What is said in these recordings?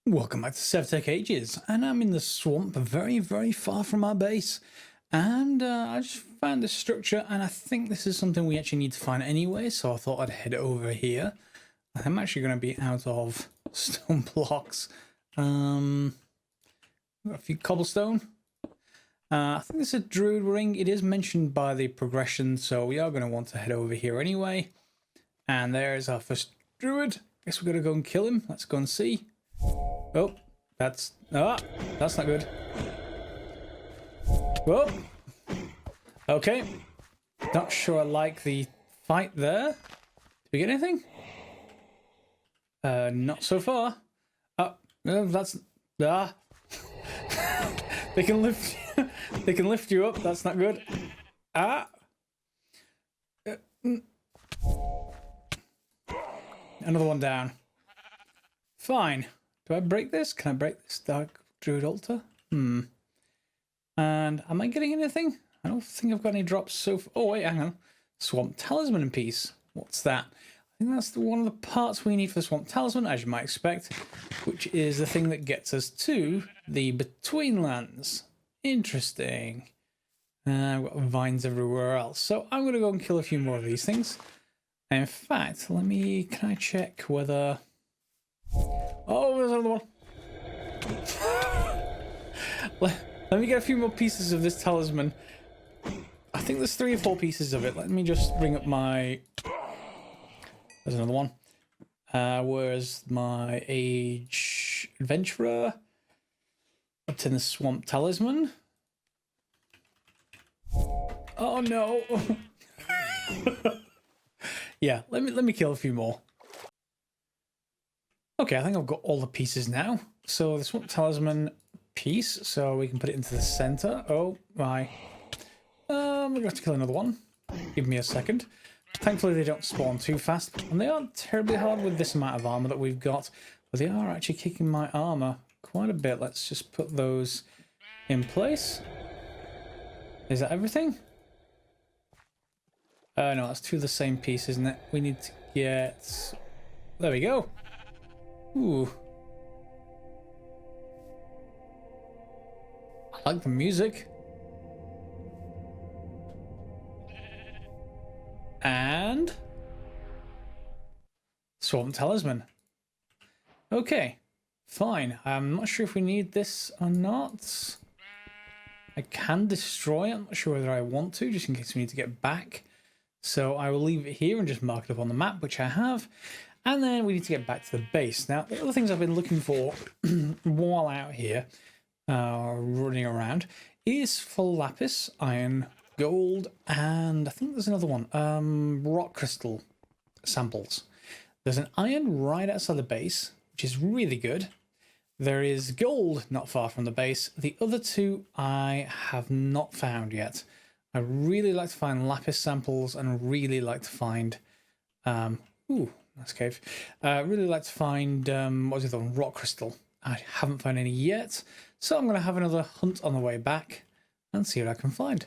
Welcome back to Sevtech Ages, and I'm in the swamp very, very far from our base. And I just found this structure, and I think this is something we actually need to find anyway, so I thought I'd head over here. I'm actually going to be out of stone blocks. Got a few cobblestone. I think this is a Druid ring. It is mentioned by the progression, so we are going to want to head over here anyway. And there's our first Druid. Guess we're going to go and kill him. Let's go and see. Oh, that's not good. Whoa. Okay. Not sure I like the fight there. Did we get anything? Not so far. Oh, no, that's they can lift they can lift you up. That's not good. Another one down. Fine. Do I break this? Can I break this Dark Druid altar? And am I getting anything? I don't think I've got any drops so far. Oh, wait, hang on. Swamp Talisman piece. What's that? I think that's one of the parts we need for the Swamp Talisman, as you might expect, which is the thing that gets us to the Betweenlands. Interesting. I've got vines everywhere else. So I'm going to go and kill a few more of these things. In fact, can I check whether... Oh, there's another one. Let me get a few more pieces of this talisman. I think there's 3 or 4 pieces of it. Let me just bring up my... There's another one. Where's my Age Adventurer? Obtain the Swamp Talisman. Oh no. Yeah, let me kill a few more. Okay, I think I've got all the pieces now. So the Swamp Talisman piece, so we can put it into the center. Oh my. We're going to have to kill another one. Give me a second. Thankfully they don't spawn too fast, and they aren't terribly hard with this amount of armor that we've got, but they are actually kicking my armor quite a bit. Let's just put those in place. Is that everything? No, that's 2 of the same piece, isn't it? We need to get... There we go. Ooh. I like the music. And... Swamp Talisman. Okay. Fine. I'm not sure if we need this or not. I can destroy it. I'm not sure whether I want to, just in case we need to get back. So I will leave it here and just mark it up on the map, which I have. And then we need to get back to the base. Now, the other things I've been looking for while out here, running around, is full lapis, iron, gold, and I think there's another one, rock crystal samples. There's an iron right outside the base, which is really good. There is gold not far from the base. The other 2 I have not found yet. I really like to find lapis samples and really like to find... ooh. Nice cave. Really like to find, what was the other one? Rock crystal. I haven't found any yet, so I'm going to have another hunt on the way back and see what I can find.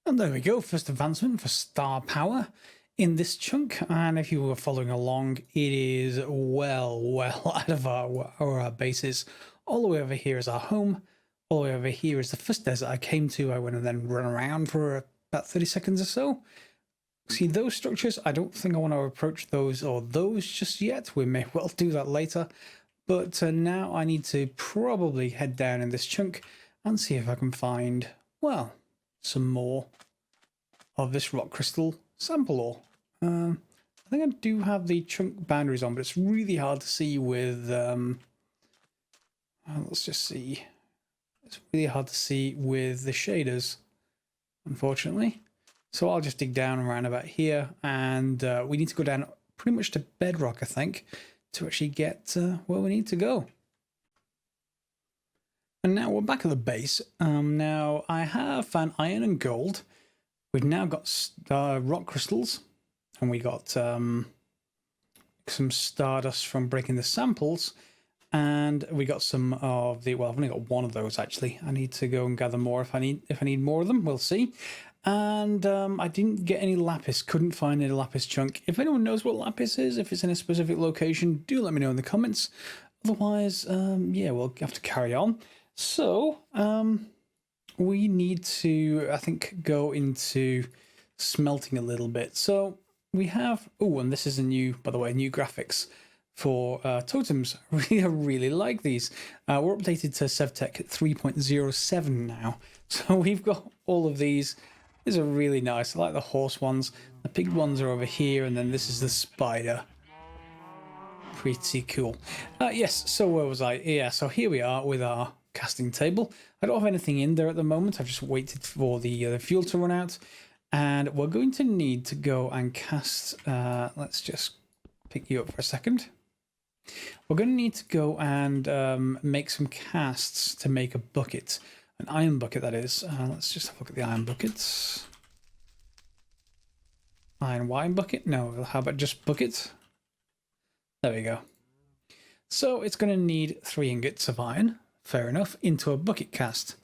And there we go, first advancement for star power in this chunk, and if you were following along, it is well out of our bases. All the way over here is our home. All the way over here is the first desert I came to. I went and then run around for about 30 seconds or so. See, those structures, I don't think I want to approach those or those just yet. We may well do that later. But now I need to probably head down in this chunk and see if I can find, well, some more of this rock crystal sample ore. I think I do have the chunk boundaries on, but it's really hard to see with... let's just see. It's really hard to see with the shaders, unfortunately. So I'll just dig down around about here, and we need to go down pretty much to bedrock, I think, to actually get where we need to go. And now we're back at the base. Now I have found iron and gold. We've now got rock crystals, and we got some stardust from breaking the samples, and we got some of the... Well, I've only got 1 of those actually. I need to go and gather more if I need more of them. We'll see. And I didn't get any lapis, couldn't find any lapis chunk. If anyone knows what lapis is, if it's in a specific location, do let me know in the comments. Otherwise, yeah, we'll have to carry on. So, we need to, I think, go into smelting a little bit. So we have, oh, and this is a new, by the way, new graphics for totems. I really like these. We're updated to Sevtech 3.07 now. So we've got all of these. These are really nice. I like the horse ones. The pig ones are over here, and then this is the spider. Pretty cool. Yes, so where was I? Yeah, so here we are with our casting table. I don't have anything in there at the moment. I've just waited for the fuel to run out. And we're going to need to go and cast... let's just pick you up for a second. We're going to need to go and make some casts to make a bucket. An iron bucket, that is. Let's just have a look at the iron buckets. Iron wine bucket? No, how about just bucket? There we go. So it's going to need 3 ingots of iron, fair enough, into a bucket cast.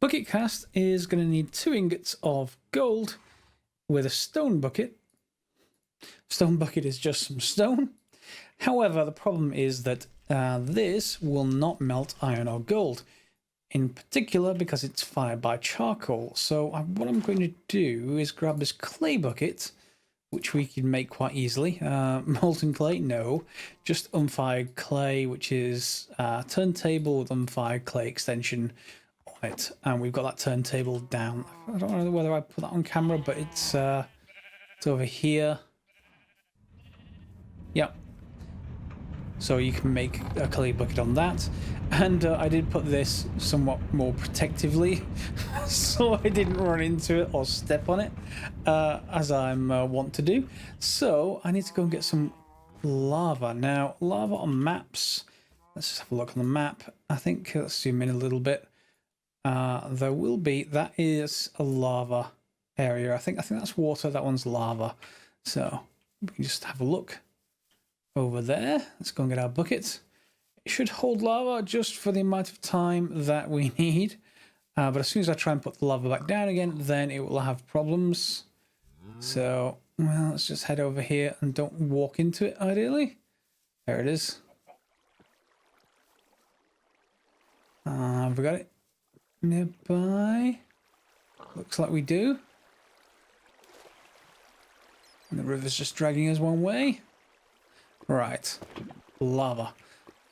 Bucket cast is going to need 2 ingots of gold with a stone bucket. Stone bucket is just some stone. However, the problem is that this will not melt iron or gold. In particular, because it's fired by charcoal. So what I'm going to do is grab this clay bucket, which we can make quite easily. Molten clay? No. Just unfired clay, which is a turntable with unfired clay extension on it. And we've got that turntable down. I don't know whether I put that on camera, but it's over here. Yep. So you can make a clay bucket on that. And I did put this somewhat more protectively, so I didn't run into it or step on it, as I'm wont to do. So I need to go and get some lava. Now, lava on maps. Let's just have a look on the map. I think, let's zoom in a little bit. There will be, that is a lava area. I think that's water, that one's lava. So we can just have a look over there. Let's go and get our bucket. It should hold lava just for the amount of time that we need. But as soon as I try and put the lava back down again, then it will have problems. So, well, let's just head over here and don't walk into it, ideally. There it is. Have we got it nearby? Looks like we do. And the river's just dragging us one way. Right. Lava.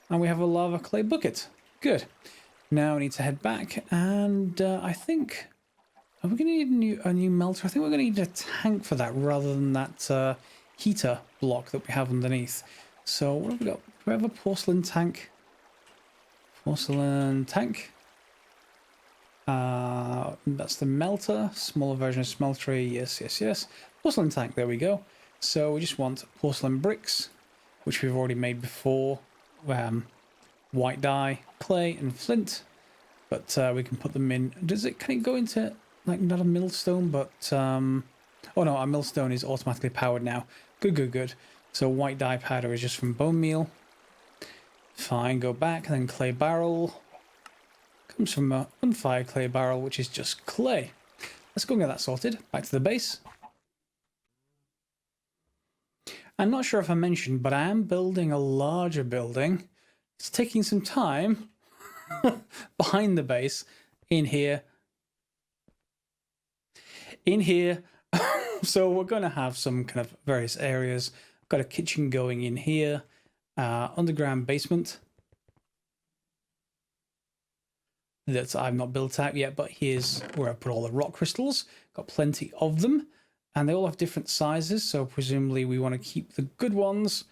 And we have a lava clay bucket. Good. Now we need to head back, and I think... Are we going to need a new melter? I think we're going to need a tank for that, rather than that heater block that we have underneath. So what have we got? Do we have a porcelain tank? Porcelain tank. That's the melter. Smaller version of smeltery. Yes, yes, yes. Porcelain tank. There we go. So we just want porcelain bricks, which we've already made before. White dye, clay, and flint, but we can put them in. Can it go into, like, not a millstone, but oh no, our millstone is automatically powered now. Good, good, good. So white dye powder is just from bone meal. Fine, go back, and then clay barrel comes from an unfired clay barrel, which is just clay. Let's go and get that sorted. Back to the base. I'm not sure if I mentioned, but I am building a larger building. It's taking some time behind the base in here. So we're going to have some kind of various areas. I've got a kitchen going in here, underground basement that I've not built out yet, but here's where I put all the rock crystals. Got plenty of them. And they all have different sizes, so presumably we want to keep the good ones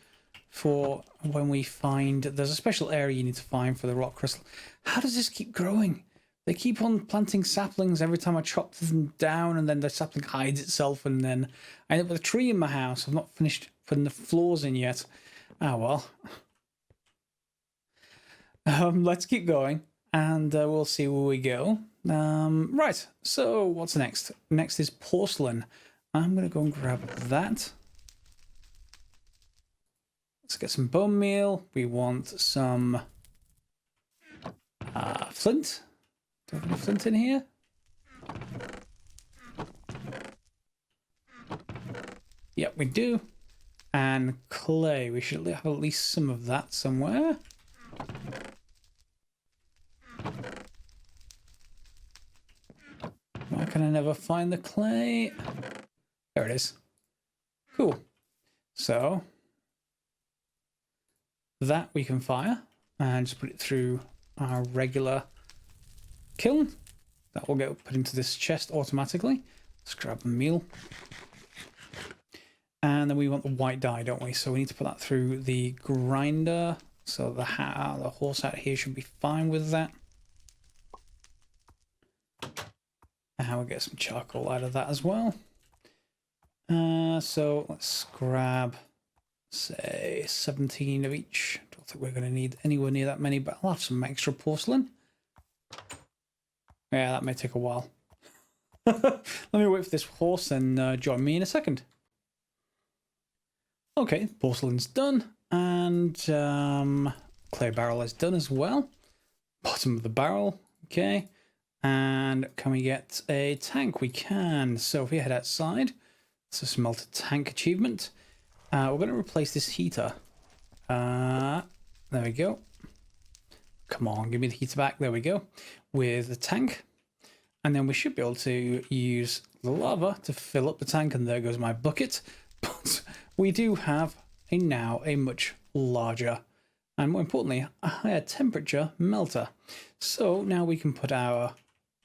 for when we find... There's a special area you need to find for the rock crystal. How does this keep growing? They keep on planting saplings every time I chop them down, and then the sapling hides itself, and then I end up with a tree in my house. I've not finished putting the floors in yet. Oh, well. Let's keep going, and we'll see where we go. Right, so what's next? Next is porcelain. I'm going to go and grab that. Let's get some bone meal. We want some flint. Do I have any flint in here? Yep, we do. And clay. We should have at least some of that somewhere. Why can I never find the clay? There it is. Cool. So that we can fire and just put it through our regular kiln. That will get put into this chest automatically. Let's grab a meal. And then we want the white dye, don't we? So we need to put that through the grinder. So the horse out here should be fine with that. And we'll get some charcoal out of that as well. So let's grab, say, 17 of each. Don't think we're going to need anywhere near that many, but I'll have some extra porcelain. Yeah, that may take a while. Let me wait for this horse and join me in a second. Okay, porcelain's done, and clay barrel is done as well. Bottom of the barrel, okay. And can we get a tank? We can. So if we head outside, it's a smelter tank achievement. We're going to replace this heater. There we go. Come on, give me the heater back. There we go. With the tank. And then we should be able to use the lava to fill up the tank. And there goes my bucket. But we do have now a much larger and, more importantly, a higher temperature melter. So now we can put our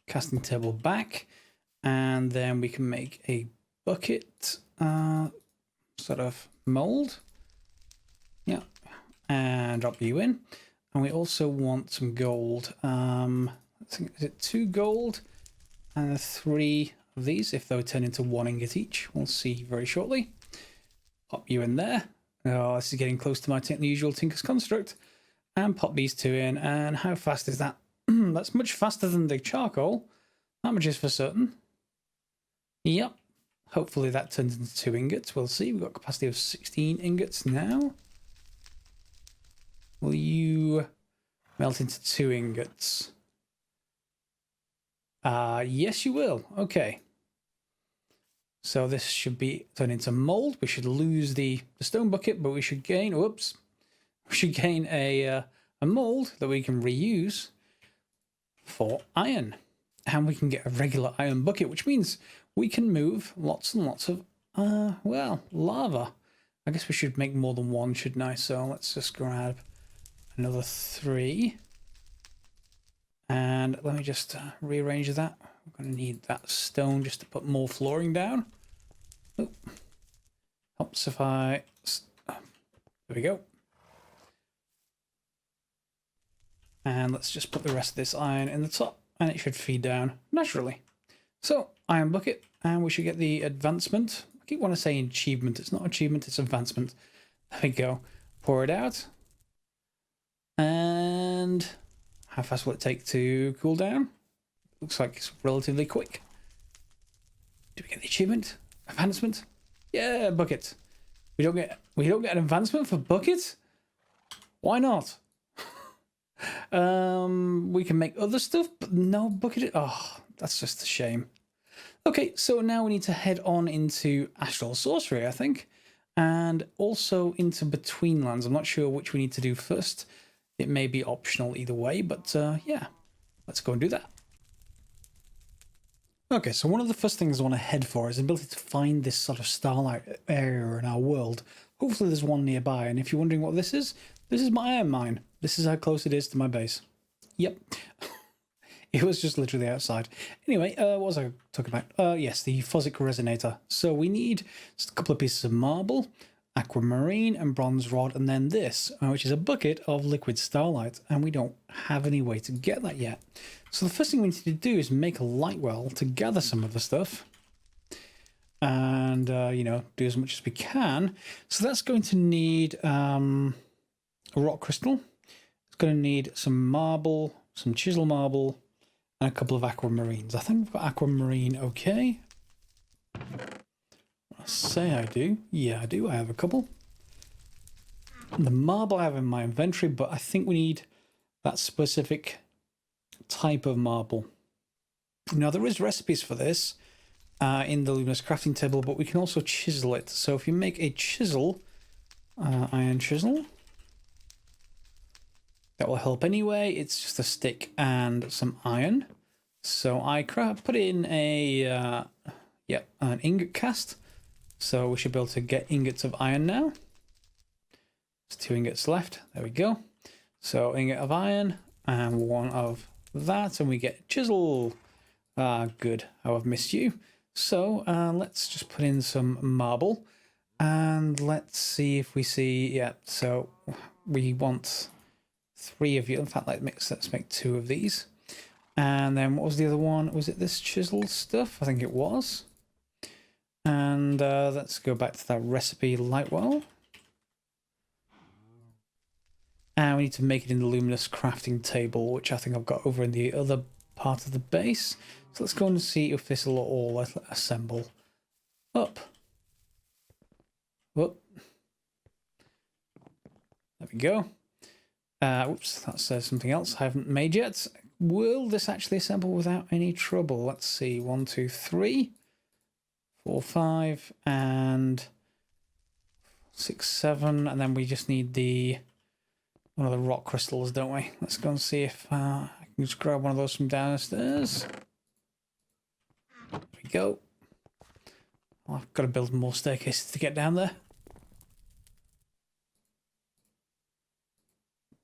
casting table back, and then we can make a bucket sort of mold. Yeah, and drop you in. And we also want some gold. I think, is it 2 gold and 3 of these? If they would turn into 1 ingot each, we'll see very shortly. Pop you in there. Oh, this is getting close to my the usual Tinker's Construct. And pop these 2 in. And how fast is that? That's much faster than the charcoal. That much is for certain. Yep. Hopefully that turns into 2 ingots. We'll see. We've got capacity of 16 ingots now. Will you melt into 2 ingots? Yes, you will. Okay. So this should be turned into mold. We should lose the stone bucket, but we should gain, whoops, we should gain a mold that we can reuse for iron. And we can get a regular iron bucket, which means we can move lots and lots of, well, lava. I guess we should make more than 1, shouldn't I? So let's just grab another 3. And let me just rearrange that. We're going to need that stone just to put more flooring down. Oh. Helps if I... There we go. And let's just put the rest of this iron in the top, and it should feed down naturally. So, iron bucket, and we should get the advancement. I keep wanting to say achievement. It's not achievement, it's advancement. There we go. Pour it out. And how fast will it take to cool down? Looks like it's relatively quick. Do we get the achievement? Advancement? Yeah, bucket. We don't get an advancement for bucket? Why not? We can make other stuff, but no bucket. Oh, that's just a shame. Okay, so now we need to head on into Astral Sorcery, I think, and also into Between Lands. I'm not sure which we need to do first. It may be optional either way, but yeah, let's go and do that. Okay, so one of the first things I want to head for is the ability to find this sort of starlight area in our world. Hopefully there's one nearby, and if you're wondering what this is my iron mine. This is how close it is to my base. Yep. It was just literally outside. Anyway, what was I talking about? Yes, the Fuzzic Resonator. So we need just a couple of pieces of marble, aquamarine and bronze rod, and then this, which is a bucket of liquid starlight, and we don't have any way to get that yet. So the first thing we need to do is make a light well to gather some of the stuff and, you know, do as much as we can. So that's going to need a rock crystal. It's going to need some marble, some chisel marble, and a couple of aquamarines. I think we've got aquamarine okay. I say I do. Yeah, I do. I have a couple. The marble I have in my inventory, but I think we need that specific type of marble. Now, there is recipes for this in the luminous crafting table, but we can also chisel it. So if you make a chisel, iron chisel, that will help anyway. It's just a stick and some iron. So I put in a an ingot cast. So we should be able to get ingots of iron now. There's 2 ingots left. There we go. So ingot of iron and 1 of that, and we get chisel. Good. How I've missed you. So let's just put in some marble, and let's see if we see. Yeah. So we want 3 of you. In fact, let's make 2 of these. And then what was the other one? Was it this chisel stuff? I think it was. And let's go back to that recipe light well. And we need to make it in the luminous crafting table, which I think I've got over in the other part of the base. So let's go and see if this will all assemble up. Whoop. There we go. Oops, that says something else I haven't made yet. Will this actually assemble without any trouble? Let's see. 1, 2, 3, 4, 5, and 6, 7. And then we just need one of the rock crystals, don't we? Let's go and see if I can just grab one of those from downstairs. There we go. Oh, I've got to build more staircases to get down there.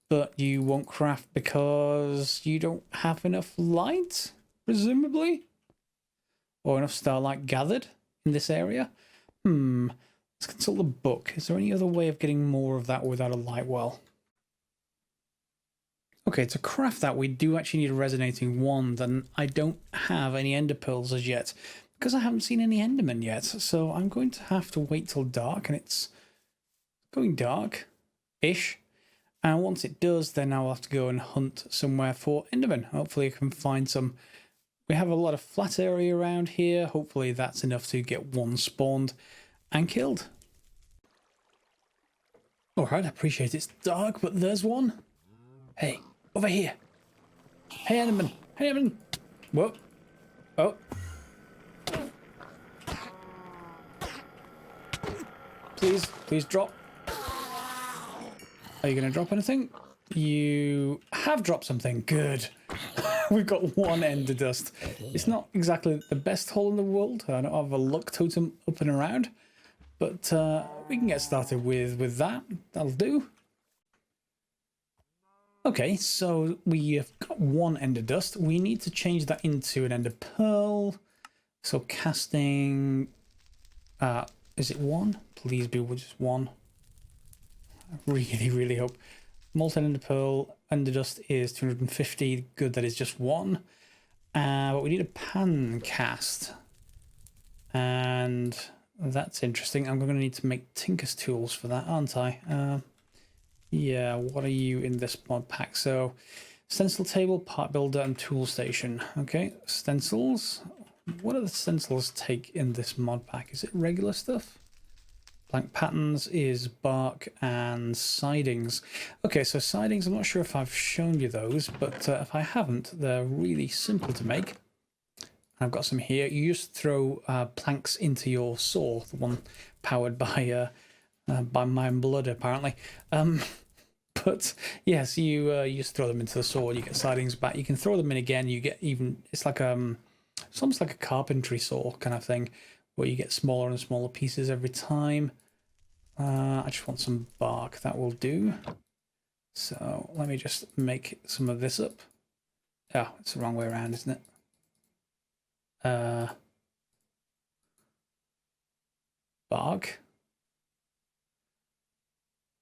But you won't craft because you don't have enough light, presumably? Or enough starlight gathered in this area? Let's consult the book. Is there any other way of getting more of that without a light well? Okay, to craft that, we do actually need a resonating wand, and I don't have any ender pearls as yet, because I haven't seen any endermen yet. So I'm going to have to wait till dark, and it's going dark-ish. And once it does, then I'll have to go and hunt somewhere for endermen. Hopefully I can find some. We have a lot of flat area around here. Hopefully that's enough to get one spawned and killed. Alright, I appreciate it's dark, but there's one. Hey, over here. Hey, enderman. Hey, enderman. Whoa. Oh. Please drop. Are you going to drop anything? You have dropped something. Good. We've got 1 ender dust. It's not exactly the best hole in the world. I don't have a luck totem up and around. But we can get started with that. That'll do. Okay, so we have got 1 ender dust. We need to change that into an ender pearl. So casting... is it 1? Please be just 1. I really hope. Molten ender pearl, ender dust is 250. Good, that is just 1. But we need a pan cast. And that's interesting. I'm going to need to make Tinker's tools for that, aren't I? Yeah, what are you in this mod pack? So, stencil table, part builder, and tool station. Okay, stencils. What do the stencils take in this mod pack? Is it regular stuff? Blank patterns is bark and sidings. Okay, so sidings, I'm not sure if I've shown you those, but if I haven't, they're really simple to make. I've got some here. You just throw planks into your saw, the one powered by my blood, apparently. But yes, you just throw them into the saw, you get sidings back. You can throw them in again. You get even. It's like it's almost like a carpentry saw kind of thing, where you get smaller and smaller pieces every time. I just want some bark. That will do. So let me just make some of this up. Oh, it's the wrong way around, isn't it? Bark.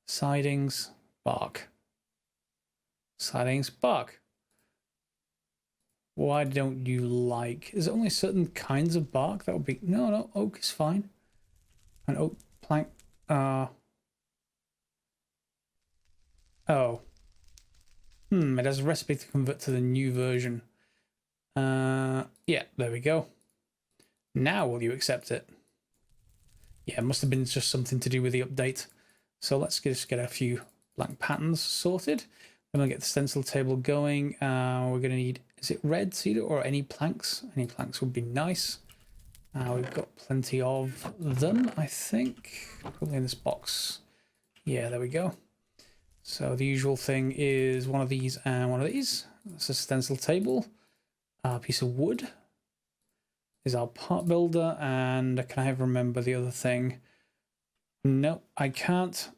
Sidings. Bark. Sidings. Bark. Why don't you like... Is it only certain kinds of bark? That would be... No, oak is fine. An oak plank... Oh. It has a recipe to convert to the new version. Yeah, there we go. Now will you accept it? Yeah, it must have been just something to do with the update. So let's just get a few blank patterns sorted. Then we'll get the stencil table going. We're going to need... Is it red cedar or any planks? Any planks would be nice. We've got plenty of them, I think. Probably in this box. Yeah, there we go. So the usual thing is one of these and one of these. That's a stencil table. A piece of wood is our part builder. And can I remember the other thing? No, I can't.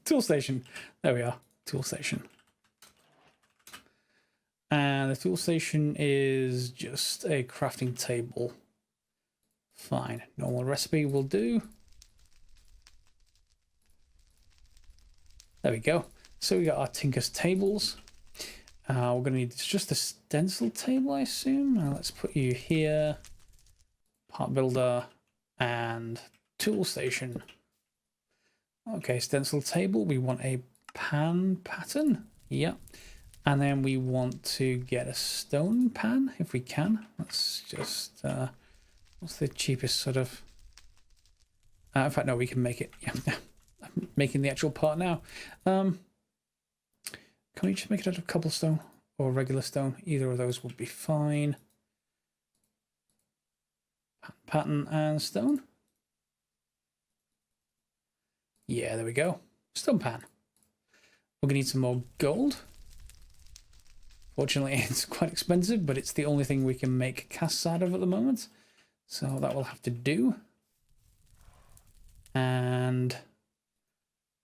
Tool station. There we are. Tool station. And the tool station is just a crafting table. Fine. Normal recipe will do. There we go. So we got our Tinker's tables. We're going to need just a stencil table, I assume. Now let's put you here. Part builder and tool station. Okay, stencil table. We want a pan pattern. Yep. And then we want to get a stone pan if we can. Let's just, what's the cheapest sort of, in fact, no, we can make it. Yeah, I'm making the actual part now. Can we just make it out of cobblestone or regular stone? Either of those would be fine. Pattern and stone. Yeah, there we go. Stone pan. We're gonna need some more gold. Fortunately, it's quite expensive, but it's the only thing we can make casts out of at the moment. So that will have to do. And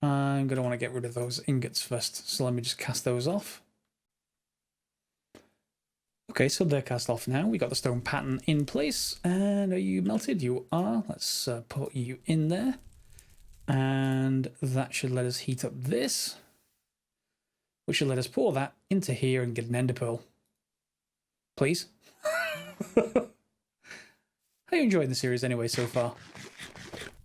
I'm going to want to get rid of those ingots first. So let me just cast those off. Okay, so they're cast off now. We got the stone pattern in place. And are you melted? You are. Let's put you in there. And that should let us heat up this, which should let us pour that into here and get an ender pearl. Please. How are you enjoying the series anyway so far?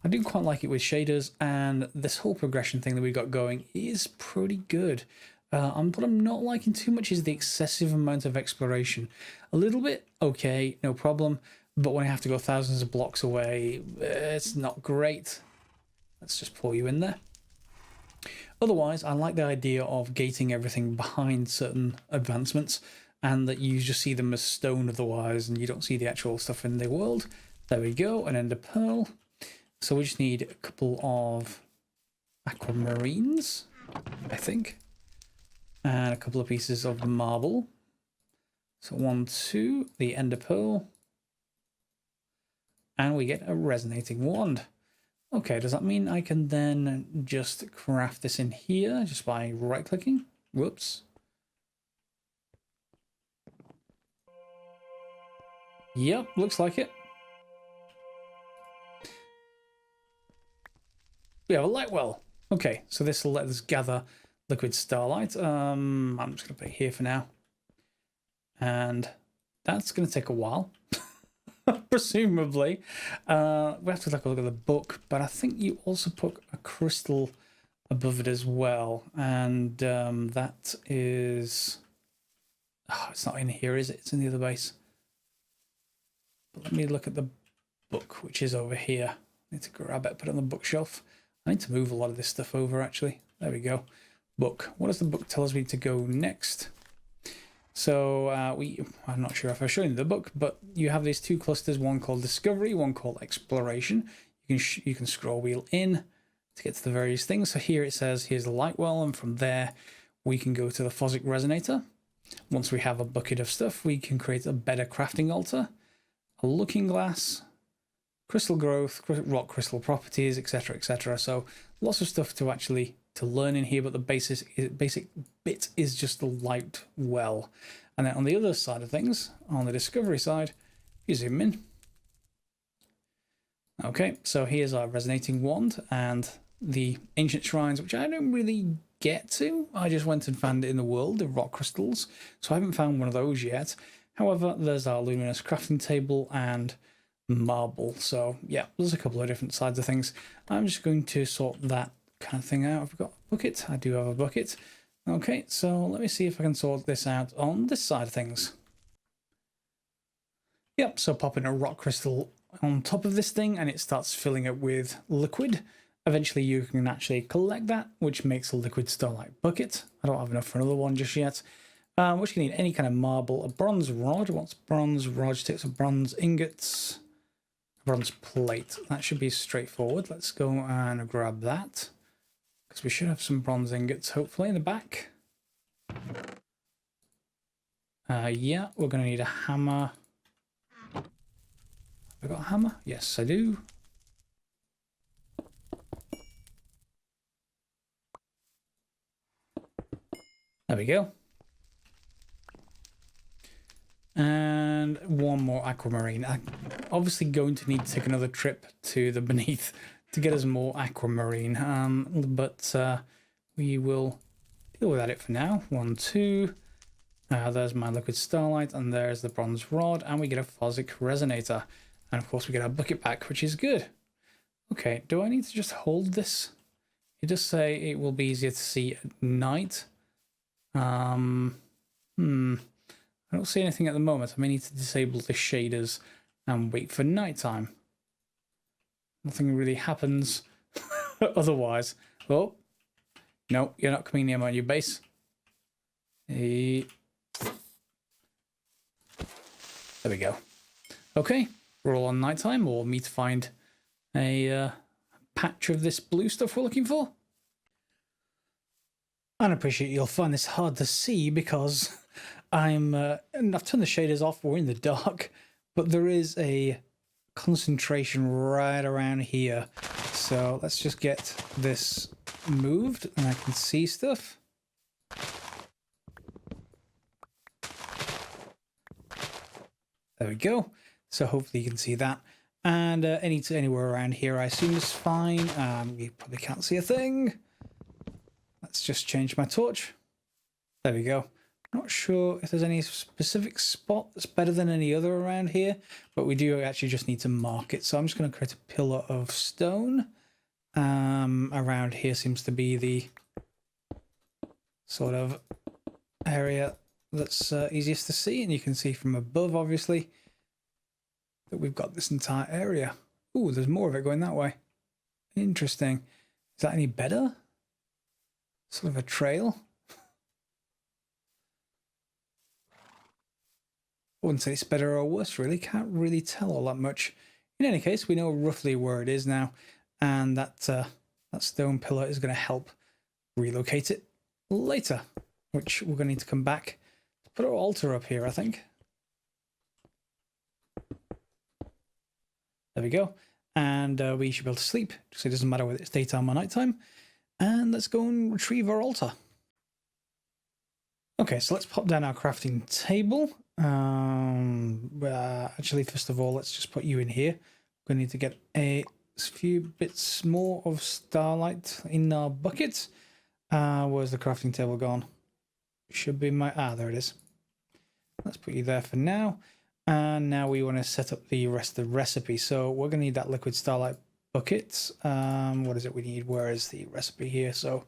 I do quite like it with shaders, and this whole progression thing that we got going is pretty good. What I'm not liking too much is the excessive amount of exploration. A little bit, okay, no problem, but when I have to go thousands of blocks away, it's not great. Let's just pour you in there. Otherwise, I like the idea of gating everything behind certain advancements, and that you just see them as stone otherwise, and you don't see the actual stuff in the world. There we go, an ender pearl. So we just need a couple of aquamarines, I think, and a couple of pieces of marble. So 1, 2, the ender pearl, and we get a resonating wand. Okay, does that mean I can then just craft this in here just by right-clicking? Whoops. Yep, looks like it. We have a light well. Okay, so this will let us gather liquid starlight. I'm just going to put it here for now. And that's going to take a while. Presumably. We have to take a look at the book, but I think you also put a crystal above it as well. And that is... Oh, it's not in here, is it? It's in the other base. But let me look at the book, which is over here. I need to grab it, put it on the bookshelf. I need to move a lot of this stuff over, actually. There we go. Book. What does the book tell us we need to go next? So I'm not sure if I've shown you the book, but you have these two clusters, one called Discovery, one called Exploration. You can scroll wheel in to get to the various things. So here it says, here's the light well, and from there we can go to the Phosic Resonator. Once we have a bucket of stuff, we can create a better crafting altar, a looking glass, crystal growth, rock crystal properties, etc., etc. So lots of stuff to learn in here, but the basic bit is just the light well. And then on the other side of things, on the Discovery side, you zoom in. Okay, so here's our resonating wand and the ancient shrines, which I don't really get to. I just went and found it in the world, the rock crystals. So I haven't found one of those yet. However, there's our luminous crafting table and marble. So yeah, there's a couple of different sides of things. I'm just going to sort that kind of thing out. I've got a bucket. I do have a bucket. Okay, so let me see if I can sort this out on this side of things. Yep, so popping a rock crystal on top of this thing and it starts filling it with liquid. Eventually you can actually collect that, which makes a liquid starlight bucket. I don't have enough for another one just yet. Which you need any kind of marble, a bronze rod. What's bronze rod? Takes some bronze ingots. Bronze plate. That should be straightforward. Let's go and grab that, because we should have some bronze ingots hopefully in the back. Yeah, we're going to need a hammer. Have I got a hammer? Yes, I do. There we go. And one more aquamarine. I'm obviously going to need to take another trip to the beneath to get us more aquamarine. But we will deal with it for now. 1, 2. There's my liquid starlight, and there's the bronze rod, and we get a Phosic resonator. And of course we get our bucket back, which is good. Okay, do I need to just hold this? It does say it will be easier to see at night. I don't see anything at the moment. I may need to disable the shaders and wait for nighttime. Nothing really happens otherwise. Oh, no, you're not coming near my new base. There we go. Okay, we're all on nighttime, or me to find a patch of this blue stuff we're looking for. I appreciate you'll find this hard to see because I've turned the shaders off, we're in the dark, but there is a concentration right around here. So let's just get this moved and I can see stuff. There we go. So hopefully you can see that. And anywhere around here I assume is fine. You probably can't see a thing. Let's just change my torch. There we go. Not sure if there's any specific spot that's better than any other around here, but we do actually just need to mark it. So I'm just going to create a pillar of stone. Around here seems to be the sort of area that's easiest to see, and you can see from above, obviously, that we've got this entire area. Ooh, there's more of it going that way. Interesting. Is that any better? Sort of a trail. I wouldn't say it's better or worse, really. Can't really tell all that much. In any case, we know roughly where it is now, and that stone pillar is going to help relocate it later, which we're going to need to come back to put our altar up here, I think. There we go. And we should be able to sleep, so it doesn't matter whether it's daytime or nighttime. And let's go and retrieve our altar. Okay, so let's pop down our crafting table. Actually, first of all, let's just put you in here. We're going to need to get a few bits more of starlight in our bucket. Where's the crafting table gone? Should be my... there it is. Let's put you there for now. And now we want to set up the rest of the recipe. So we're going to need that liquid starlight bucket. What is it we need? Where is the recipe here? So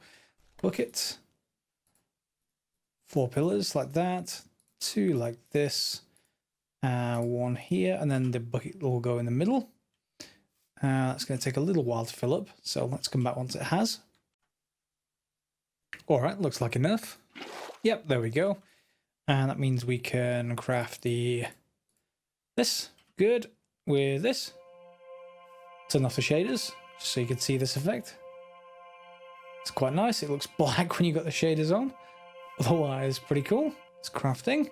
bucket, 4 pillars like that, 2 like this, 1 here, and then the bucket will go in the middle. That's going to take a little while to fill up, so let's come back once it has. All right, looks like enough. Yep, there we go. And that means we can craft this. Good. With this. Turn off the shaders, just so you can see this effect. It's quite nice. It looks black when you got the shaders on. Otherwise, pretty cool. It's crafting.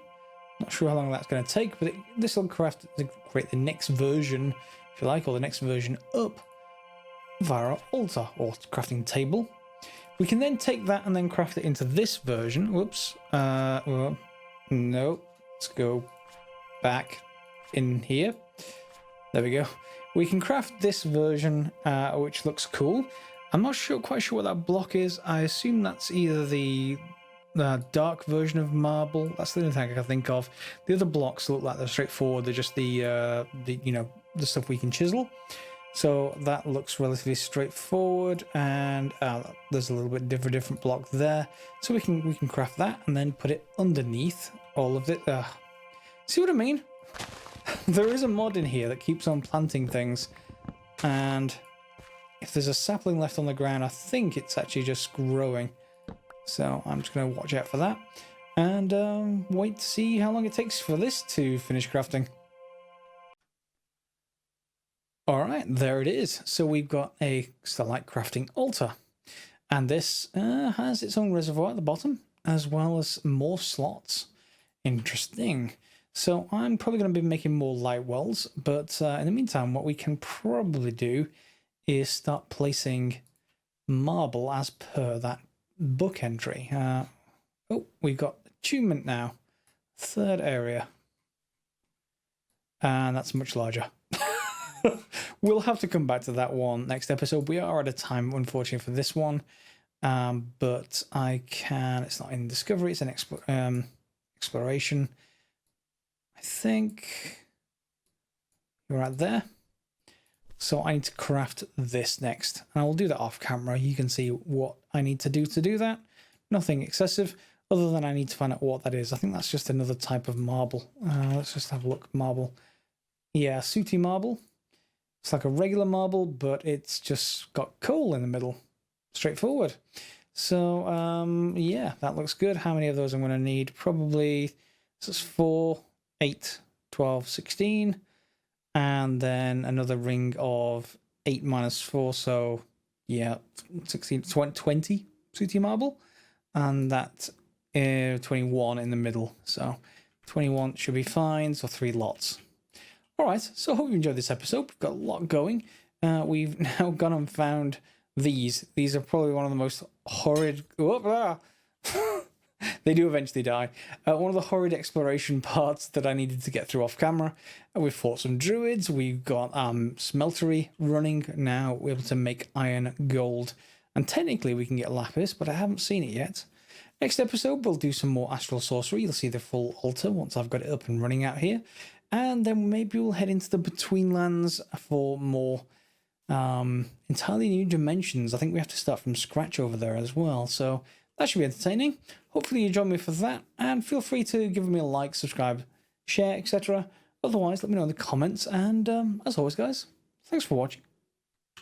Not sure how long that's going to take, but this will create the next version, if you like, or the next version up via our altar or crafting table. We can then take that and then craft it into this version. Whoops. Well, no. Let's go back in here. There we go. We can craft this version, which looks cool. I'm not quite sure what that block is. I assume that's either the dark version of marble. That's the only thing I can think of. The other blocks look like they're straightforward. They're just the stuff we can chisel. So that looks relatively straightforward. And there's a little bit different block there. So we can craft that and then put it underneath all of it. See what I mean? There is a mod in here that keeps on planting things, and if there's a sapling left on the ground, I think it's actually just growing. So I'm just going to watch out for that and wait to see how long it takes for this to finish crafting. All right, there it is. So we've got a Starlight crafting altar. And this has its own reservoir at the bottom, as well as more slots. Interesting. So I'm probably going to be making more light wells, but in the meantime, what we can probably do is start placing marble as per that book entry. Oh, we've got attunement now. Third area. And that's much larger. We'll have to come back to that one next episode. We are out of time, unfortunately, for this one. But I can... It's not in Discovery, it's in Exploration. I think you're right there. So I need to craft this next. And I will do that off camera. You can see what I need to do that. Nothing excessive, other than I need to find out what that is. I think that's just another type of marble. Let's just have a look. Marble. Yeah, sooty marble. It's like a regular marble, but it's just got coal in the middle. Straightforward. So, yeah, that looks good. How many of those I'm going to need? Probably, this is 4, 8, 12, 16. And then another ring of 8 minus 4. So, yeah, 16, 20 sooty marble. And that 21 in the middle. So, 21 should be fine. So, 3 lots. All right, so I hope you enjoyed this episode. We've got a lot going. We've now gone and found these. These are probably one of the most horrid... They do eventually die. One of the horrid exploration parts that I needed to get through off camera. We've fought some druids. We've got smeltery running now. We're able to make iron, gold. And technically we can get lapis, but I haven't seen it yet. Next episode, we'll do some more astral sorcery. You'll see the full altar once I've got it up and running out here. And then maybe we'll head into the Betweenlands for more entirely new dimensions. I think we have to start from scratch over there as well. So that should be entertaining. Hopefully you join me for that. And feel free to give me a like, subscribe, share, etc. Otherwise, let me know in the comments. And as always, guys, thanks for watching.